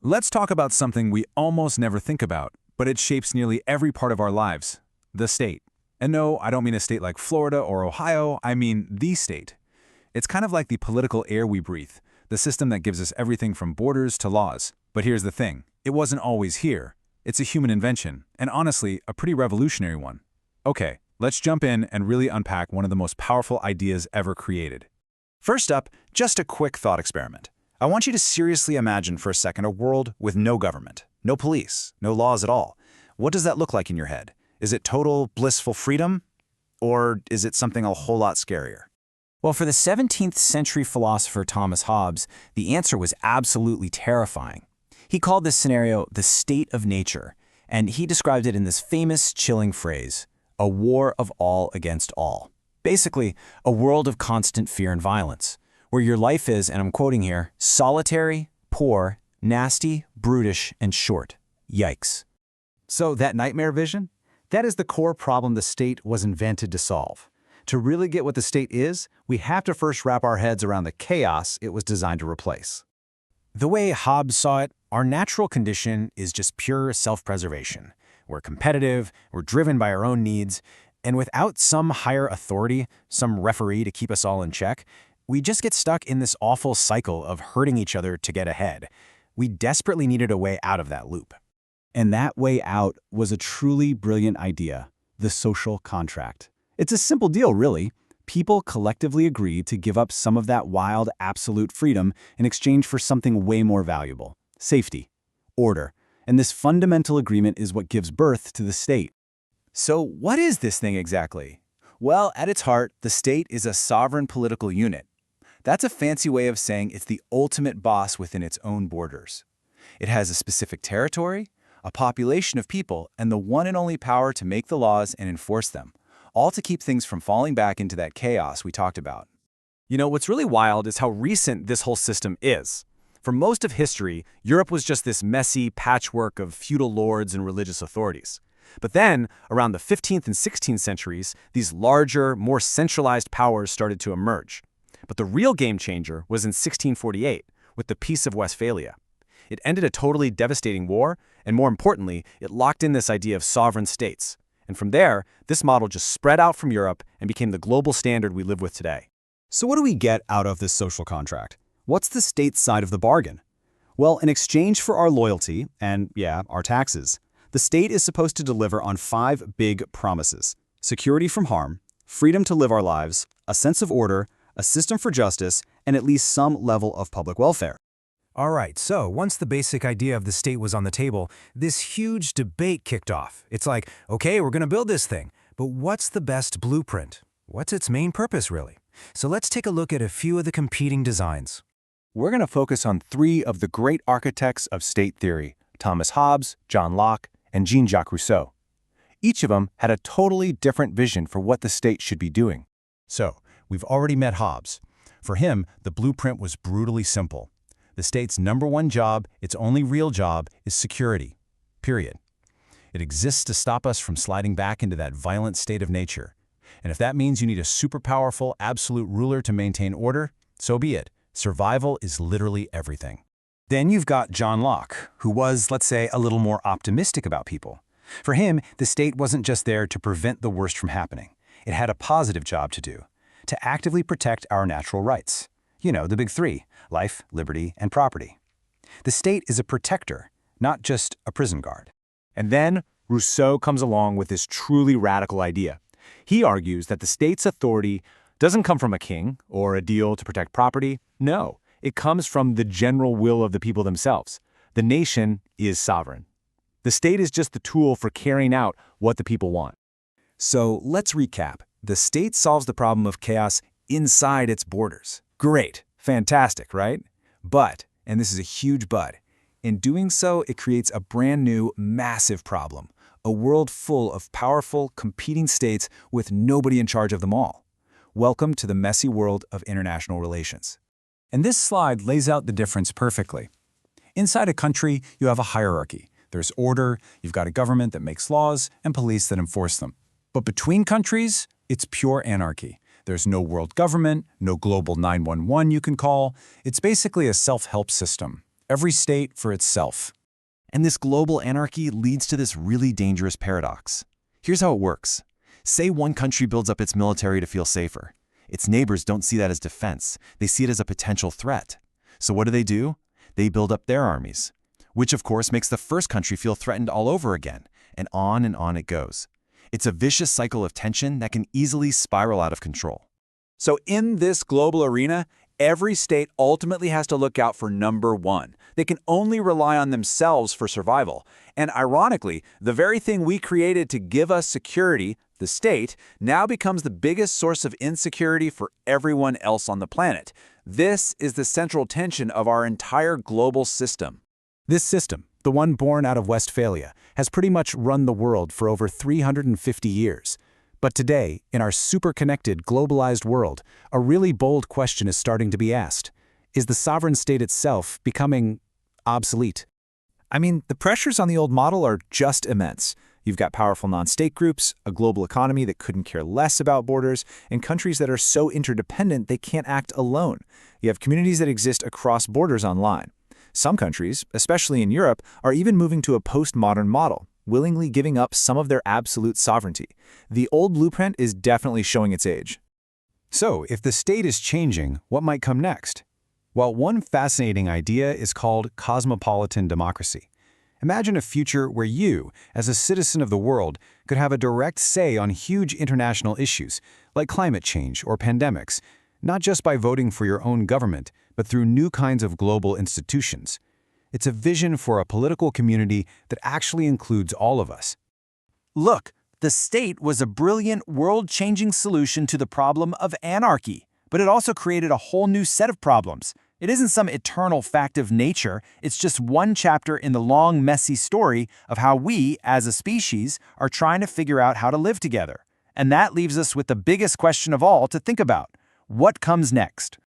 Let's talk about something we almost never think about, but it shapes nearly every part of our lives: the state. And no, I don't mean a state like Florida or Ohio, I mean the state. It's kind of like the political air we breathe, the system that gives us everything from borders to laws. But here's the thing, it wasn't always here. It's a human invention, and honestly, a pretty revolutionary one. Okay, let's jump in and really unpack one of the most powerful ideas ever created. First up, just a quick thought experiment. I want you to seriously imagine for a second a world with no government, no police, no laws at all. What does that look like in your head? Is it total blissful freedom? Or is it something a whole lot scarier? Well, for the 17th century philosopher Thomas Hobbes, the answer was absolutely terrifying. He called this scenario the state of nature, and he described it in this famous, chilling phrase, a war of all against all. Basically, a world of constant fear and violence, where your life is, and I'm quoting here, solitary, poor, nasty, brutish, and short. Yikes. So that nightmare vision? That is the core problem the state was invented to solve. To really get what the state is, we have to first wrap our heads around the chaos it was designed to replace. The way Hobbes saw it, our natural condition is just pure self-preservation. We're competitive, we're driven by our own needs, and without some higher authority, some referee to keep us all in check, we just get stuck in this awful cycle of hurting each other to get ahead. We desperately needed a way out of that loop. And that way out was a truly brilliant idea, the social contract. It's a simple deal, really. People collectively agreed to give up some of that wild, absolute freedom in exchange for something way more valuable: safety, order. And this fundamental agreement is what gives birth to the state. So what is this thing exactly? Well, at its heart, the state is a sovereign political unit. That's a fancy way of saying it's the ultimate boss within its own borders. It has a specific territory, a population of people, and the one and only power to make the laws and enforce them, all to keep things from falling back into that chaos we talked about. You know, what's really wild is how recent this whole system is. For most of history, Europe was just this messy patchwork of feudal lords and religious authorities. But then, around the 15th and 16th centuries, these larger, more centralized powers started to emerge. But the real game changer was in 1648, with the Peace of Westphalia. It ended a totally devastating war, and more importantly, it locked in this idea of sovereign states. And from there, this model just spread out from Europe and became the global standard we live with today. So what do we get out of this social contract? What's the state's side of the bargain? Well, in exchange for our loyalty, and yeah, our taxes, the state is supposed to deliver on 5 big promises: security from harm, freedom to live our lives, a sense of order, a system for justice, and at least some level of public welfare. All right, so once the basic idea of the state was on the table, this huge debate kicked off. It's like, okay, we're going to build this thing, but what's the best blueprint? What's its main purpose, really? So let's take a look at a few of the competing designs. We're going to focus on 3 of the great architects of state theory: Thomas Hobbes, John Locke, and Jean-Jacques Rousseau. Each of them had a totally different vision for what the state should be doing. So, we've already met Hobbes. For him, the blueprint was brutally simple. The state's #1 job, its only real job, is security. Period. It exists to stop us from sliding back into that violent state of nature. And if that means you need a super powerful, absolute ruler to maintain order, so be it. Survival is literally everything. Then you've got John Locke, who was, let's say, a little more optimistic about people. For him, the state wasn't just there to prevent the worst from happening. It had a positive job to do, to actively protect our natural rights. You know, the big 3, life, liberty, and property. The state is a protector, not just a prison guard. And then Rousseau comes along with this truly radical idea. He argues that the state's authority doesn't come from a king or a deal to protect property. No, it comes from the general will of the people themselves. The nation is sovereign. The state is just the tool for carrying out what the people want. So let's recap. The state solves the problem of chaos inside its borders. Great, fantastic, right? But, and this is a huge but, in doing so, it creates a brand new, massive problem. A world full of powerful, competing states with nobody in charge of them all. Welcome to the messy world of international relations. And this slide lays out the difference perfectly. Inside a country, you have a hierarchy. There's order, you've got a government that makes laws, and police that enforce them. But between countries, it's pure anarchy. There's no world government, no global 911 you can call. It's basically a self-help system. every state for itself. And this global anarchy leads to this really dangerous paradox. Here's how it works. Say one country builds up its military to feel safer. Its neighbors don't see that as defense. They see it as a potential threat. So what do? They build up their armies, which of course makes the first country feel threatened all over again, and on it goes. It's a vicious cycle of tension that can easily spiral out of control. So in this global arena, every state ultimately has to look out for number one. They can only rely on themselves for survival. And ironically, the very thing we created to give us security, the state, now becomes the biggest source of insecurity for everyone else on the planet. This is the central tension of our entire global system. This system, the one born out of Westphalia, has pretty much run the world for over 350 years. But today, in our super-connected, globalized world, a really bold question is starting to be asked. Is the sovereign state itself becoming obsolete? I mean, the pressures on the old model are just immense. You've got powerful non-state groups, a global economy that couldn't care less about borders, and countries that are so interdependent they can't act alone. You have communities that exist across borders online. Some countries, especially in Europe, are even moving to a postmodern model, willingly giving up some of their absolute sovereignty. The old blueprint is definitely showing its age. So, if the state is changing, what might come next? Well, one fascinating idea is called cosmopolitan democracy. Imagine a future where you, as a citizen of the world, could have a direct say on huge international issues, like climate change or pandemics, not just by voting for your own government, but through new kinds of global institutions. It's a vision for a political community that actually includes all of us. Look, the state was a brilliant, world-changing solution to the problem of anarchy, but it also created a whole new set of problems. It isn't some eternal fact of nature, it's just one chapter in the long, messy story of how we, as a species, are trying to figure out how to live together. And that leaves us with the biggest question of all to think about. What comes next?